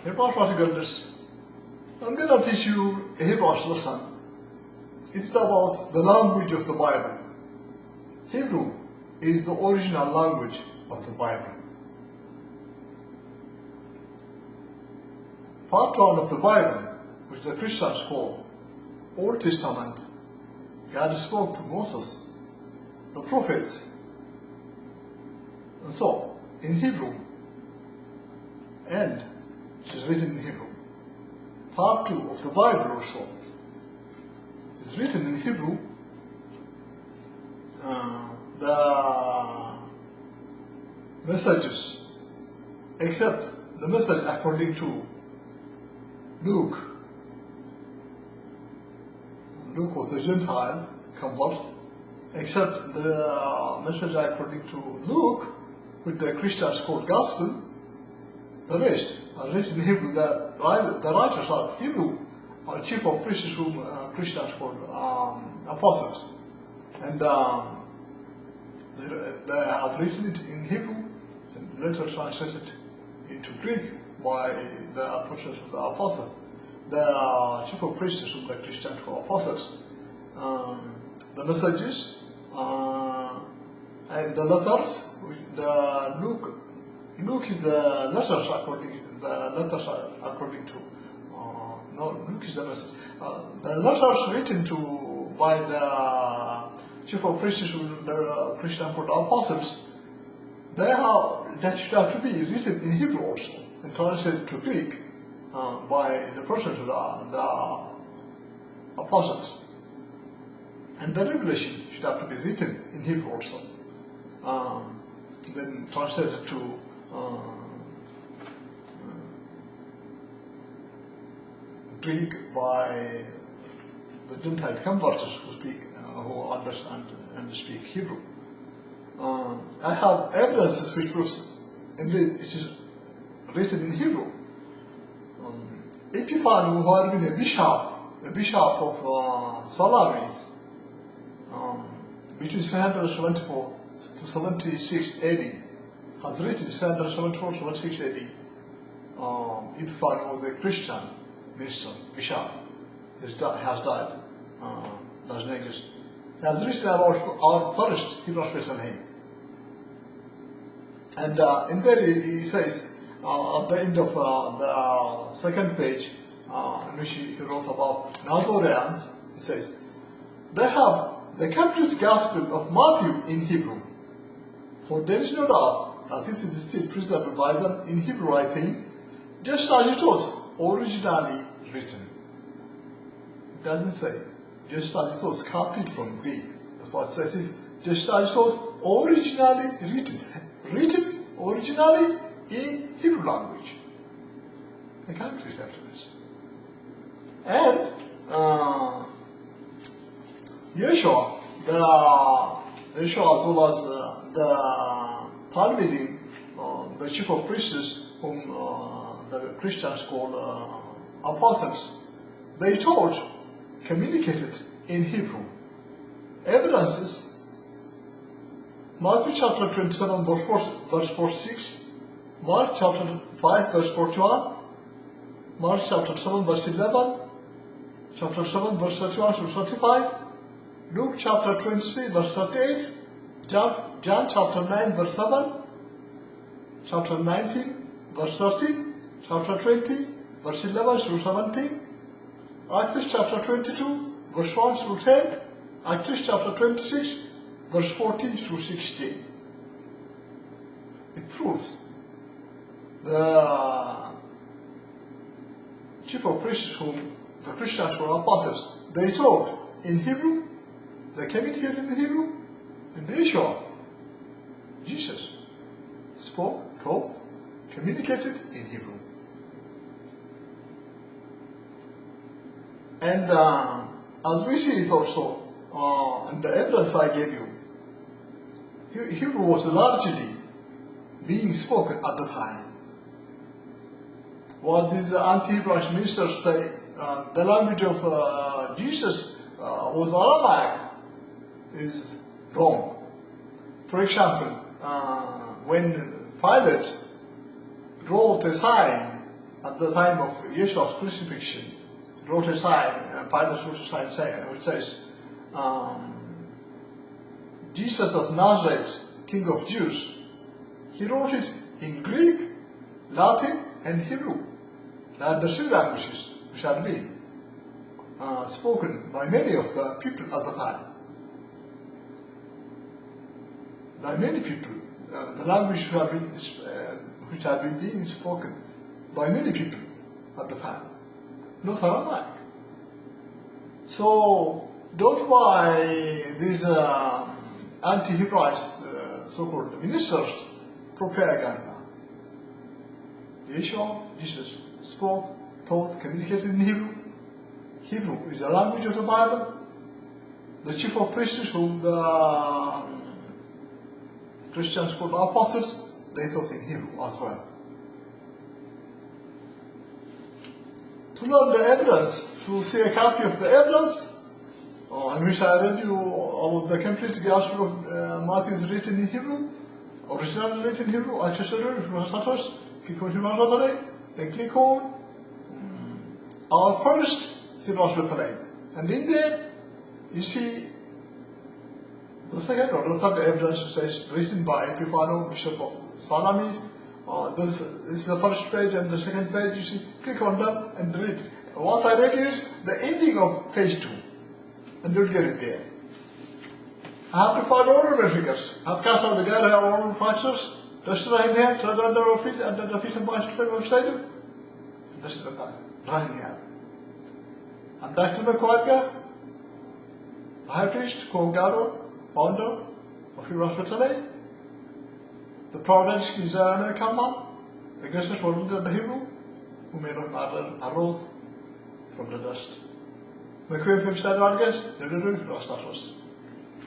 Hebrew elders, I'm going to teach you a Hebrew lesson. It's about the language of the Bible. Hebrew is the original language of the Bible. Part 1 of the Bible, which the Christians call Old Testament, God spoke to Moses, the prophets, and so in Hebrew, and it is written in Hebrew. Part 2 of the Bible also is written in Hebrew. The messages, except the message according to Luke was a Gentile convert, except the message according to Luke, which the Christians call Gospel. The rest are written in Hebrew. The writers are Hebrew, or chief of priests whom Christians call apostles. And they have written it in Hebrew and later translated into Greek by the apostles of the apostles. The chief of priests whom the Christians call apostles. The messages and the letters, Luke is the letters according to Luke is the message. The letters written by the chief of priests whom the Christian called apostles, that should have to be written in Hebrew also and translated to Greek by the persons of the apostles. And the Revelation should have to be written in Hebrew also, then translated to Greek by the Gentile converts who understand and speak Hebrew. I have evidences which proves indeed it is written in Hebrew. Epiphanes, who had been a bishop of Salamis, between 774 to 76 AD, has written 774 to 76 AD. Epiphanes was a Christian minister, bishop. Has died. Doesn't exist. He has written about our first Hebrew special name. And in there he says, at the end of the second page, in which he wrote about Nazareans, he says, they have the complete gospel of Matthew in Hebrew. For there is no doubt that it is still preserved by them in Hebrew writing, just as it was originally written. It doesn't say, just as it was copied from Greek. That's what it says, is just as it was originally written. Written originally in Hebrew language. They can't read after this. And Yeshua as well as the Talmudim, the chief of priests, whom the Christians call apostles, they taught, communicated in Hebrew. Evidences: Matthew chapter 27 verse 46, Mark chapter 5 verse 41, Mark chapter 7 verse 11, chapter 7 verse 31 to 35, Luke chapter 23 verse 38, John chapter 9 verse 7, chapter 19 verse 13, chapter 20 verse 11 through 17, Acts chapter 22 verse 1 through 10, Acts chapter 26 verse 14 through 16. It proves the chief of priests whom the Christians were apostles, they taught in Hebrew, they communicated in Hebrew, and Yeshua, Jesus, spoke, taught, communicated in Hebrew. And as we see it also in the evidence I gave you, Hebrew was largely being spoken at the time. What these anti-Hebraist ministers say, the language of Jesus was Aramaic, is wrong. For example, when Pilate wrote a sign at the time of Yeshua's crucifixion, wrote a sign, Pilate wrote a sign saying, which says, Jesus of Nazareth, King of Jews. He wrote it in Greek, Latin, and Hebrew. They are the three languages which had been spoken by many of the people at the time. By many people, the language which had been being spoken by many people at the time, not Aramaic. So don't buy these anti-Hebraist so-called ministers' propaganda. Yeshua, Jesus, spoke, taught, communicated in Hebrew. Hebrew is the language of the Bible. The chief of priests, whom the Christians called apostles, they taught in Hebrew as well. To learn the evidence, to see a copy of the evidence, I wish I read you about the complete Gospel of Matthew is written in Hebrew, originally written in Hebrew, I just read it, then click on our first Hebrew name. And in there, you see the second or the third evidence says written by Epiphanes, Bishop of Salamis. This is the first page, and the second page, you see, click on them and read. What I read is the ending of page 2, and you'll get it there. I have to find all of the figures. I've cast out the guy, I have all the factors. Das ist rein her, tread under our feet, under the feet of my strength of Satan. Das ist the guy, rein her. I'm Dr.Mekbib, the high priest, co-gatherer, founder of Hebrew. The providence is an American man, the greatest world in the Hebrew, who made of matter arose from the dust. Mekbib himself, our guest, the Rasta first.